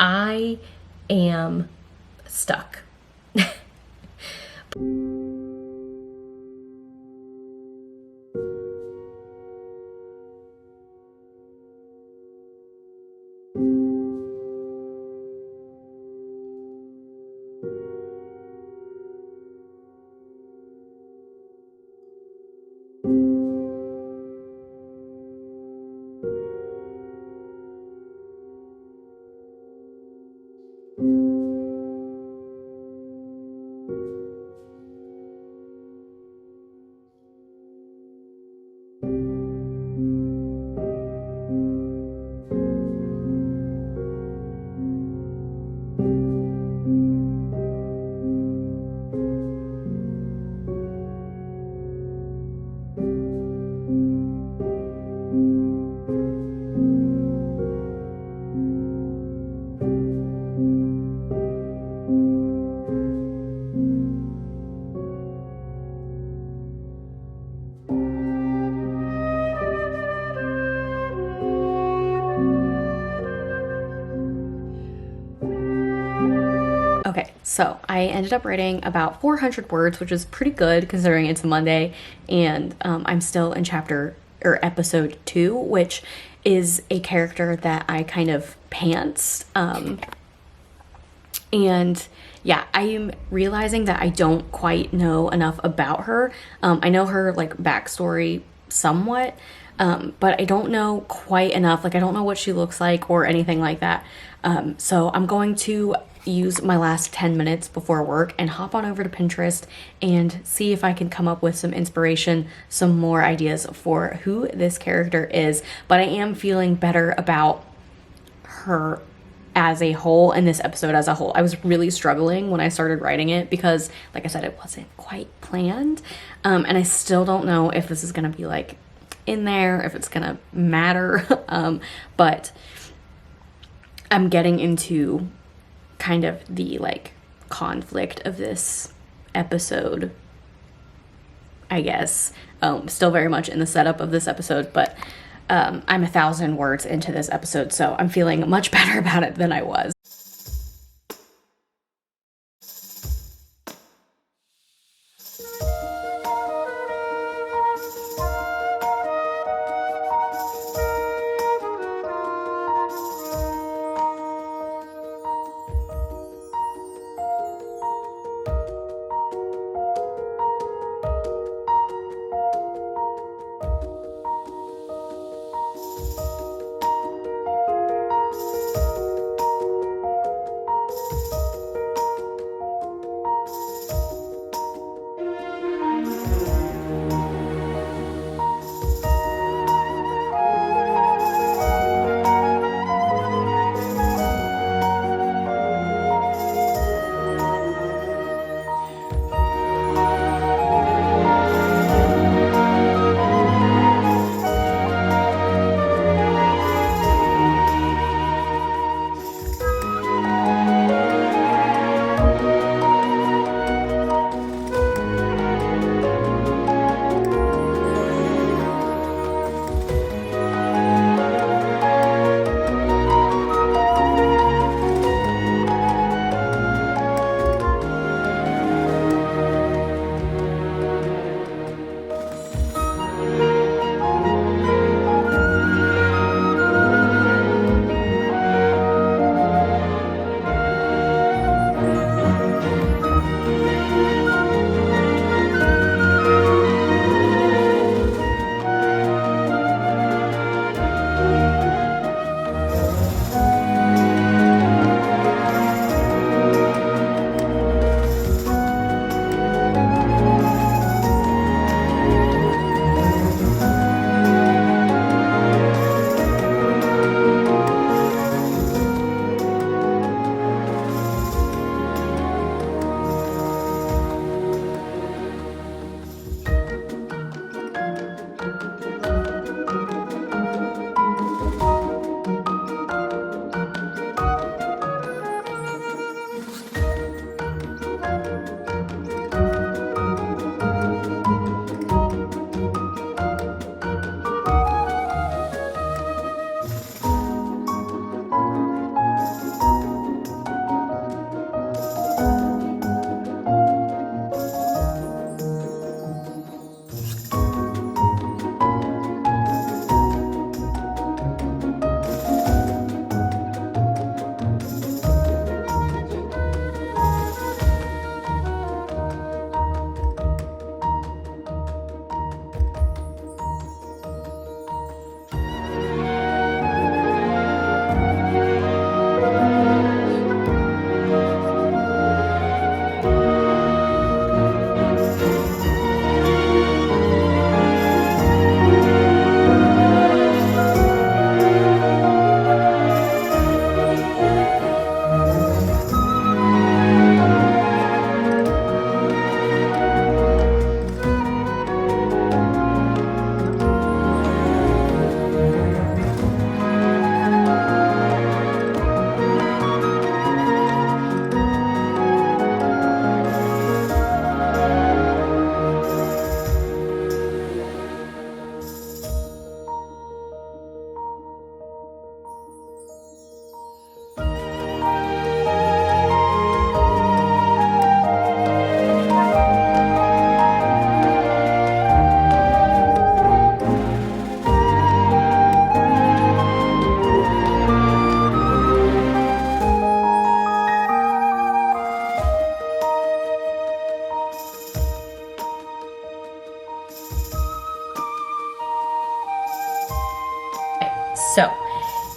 I am stuck. Okay, so I ended up writing about 400 words, which is pretty good considering it's a Monday, and I'm still in chapter or episode 2, which is a character that I kind of pantsed. And yeah, I'm realizing that I don't quite know enough about her. I know her like backstory somewhat, but I don't know quite enough. Like, I don't know what she looks like or anything like that. So I'm going to use my last 10 minutes before work and hop on over to Pinterest and see if I can come up with some inspiration, some more ideas for who this character is. But I am feeling better about her as a whole and this episode as a whole. I was really struggling when I started writing it because, like I said, it wasn't quite planned. And I still don't know if this is going to be like in there, if it's going to matter. But I'm getting into kind of the like conflict of this episode, I guess. Still very much in the setup of this episode, but I'm 1,000 words into this episode, so I'm feeling much better about it than I was.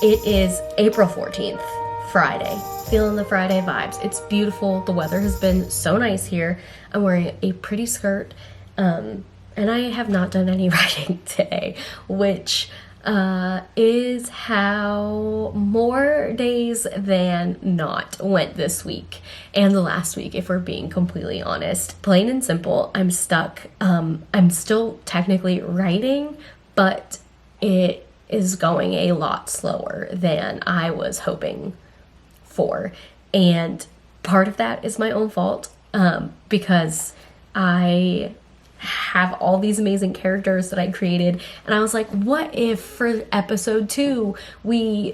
It is April 14th, Friday. Feeling the Friday vibes. It's beautiful. The weather has been so nice here. I'm wearing a pretty skirt, and I have not done any writing today, which is how more days than not went this week and the last week, if we're being completely honest. Plain and simple, I'm stuck. I'm still technically writing, but it is going a lot slower than I was hoping for. And part of that is my own fault, because I have all these amazing characters that I created, and I was like, what if for episode 2 we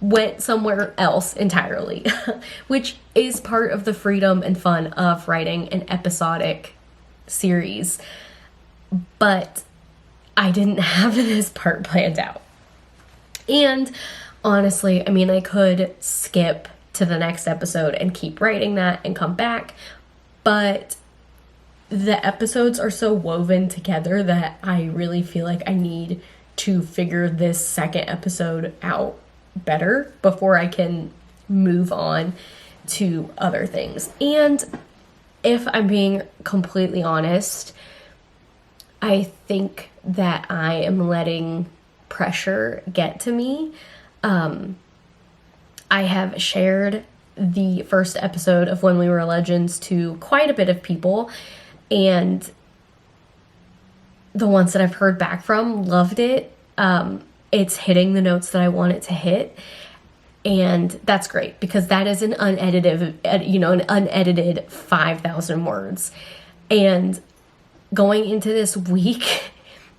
went somewhere else entirely? Which is part of the freedom and fun of writing an episodic series, but I didn't have this part planned out. And honestly, I mean, I could skip to the next episode and keep writing that and come back, but the episodes are so woven together that I really feel like I need to figure this second episode out better before I can move on to other things. And if I'm being completely honest, I think that I am letting pressure get to me. I have shared the first episode of When We Were Legends to quite a bit of people, and the ones that I've heard back from loved it. It's hitting the notes that I want it to hit, and that's great because that is an unedited 5,000 words. And going into this week,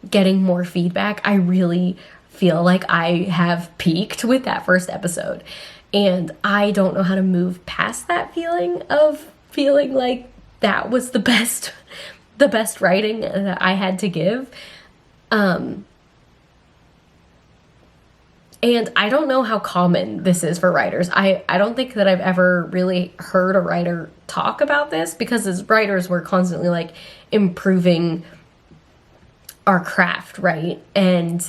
getting more feedback, I really feel like I have peaked with that first episode. And I don't know how to move past that feeling of feeling like that was the best writing that I had to give. And I don't know how common this is for writers. I don't think that I've ever really heard a writer talk about this, because as writers, we're constantly like improving our craft, right? And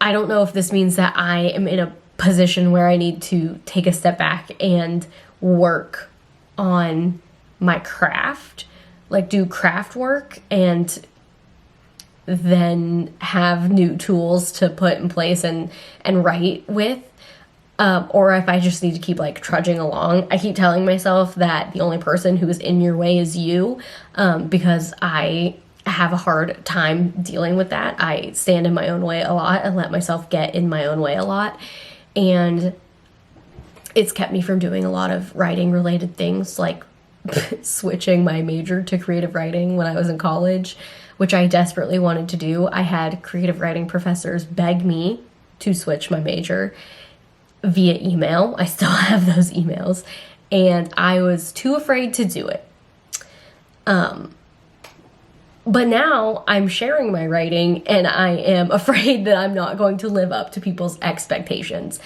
I don't know if this means that I am in a position where I need to take a step back and work on my craft, like do craft work, and then have new tools to put in place and write with, or if I just need to keep like trudging along. I keep telling myself that the only person who is in your way is you, because I have a hard time dealing with that. I stand in my own way a lot and let myself get in my own way a lot, and it's kept me from doing a lot of writing related things, like switching my major to creative writing when I was in college, which I desperately wanted to do. I had creative writing professors beg me to switch my major via email. I still have those emails, and I was too afraid to do it. But now I'm sharing my writing, and I am afraid that I'm not going to live up to people's expectations.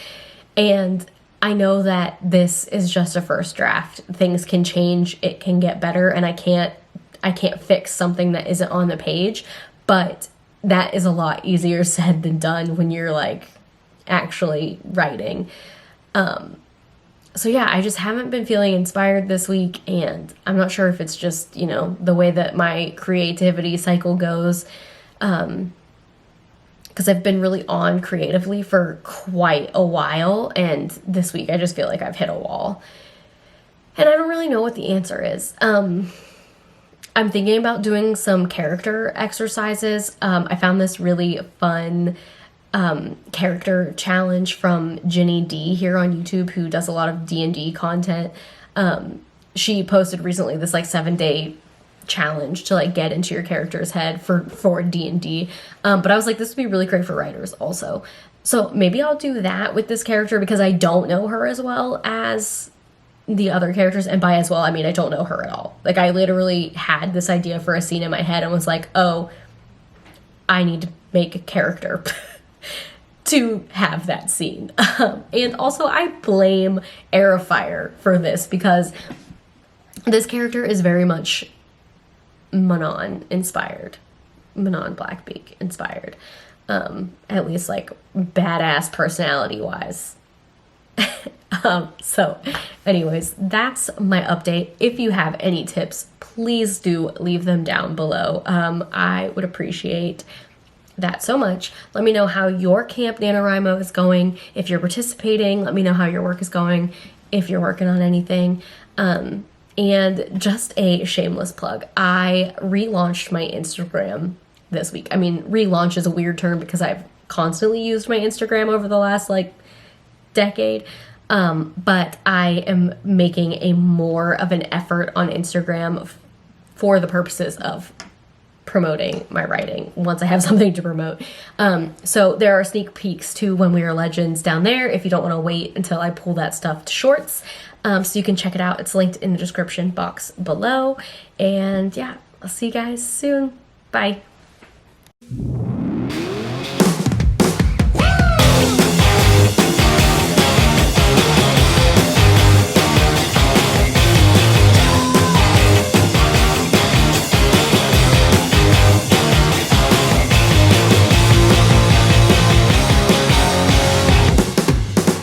And I know that this is just a first draft. Things can change, it can get better, and I can't fix something that isn't on the page, but that is a lot easier said than done when you're like actually writing. So yeah, I just haven't been feeling inspired this week, and I'm not sure if it's just, the way that my creativity cycle goes, because I've been really on creatively for quite a while, and this week I just feel like I've hit a wall, and I don't really know what the answer is. I'm thinking about doing some character exercises. I found this really fun character challenge from Jenny D here on YouTube, who does a lot of D&D content. She posted recently this like 7-day challenge to like get into your character's head for D&D. But I was like, this would be really great for writers also. So maybe I'll do that with this character, because I don't know her as well as the other characters. And by as well, I mean, I don't know her at all. Like, I literally had this idea for a scene in my head and was like, oh, I need to make a character to have that scene. And also I blame Air of Fire for this, because this character is very much Manon inspired. Manon Blackbeak inspired. at least like badass personality wise. So anyways, that's my update. If you have any tips, please do leave them down below. I would appreciate that so much. Let me know how your Camp NaNoWriMo is going. If you're participating, let me know how your work is going, if you're working on anything. And just a shameless plug, I relaunched my Instagram this week. I mean, relaunch is a weird term because I've constantly used my Instagram over the last like decade. But I am making a more of an effort on Instagram for the purposes of promoting my writing once I have something to promote. So there are sneak peeks to When We Are Legends down there if you don't want to wait until I pull that stuff to shorts. So you can check it out. It's linked in the description box below. And yeah, I'll see you guys soon. Bye.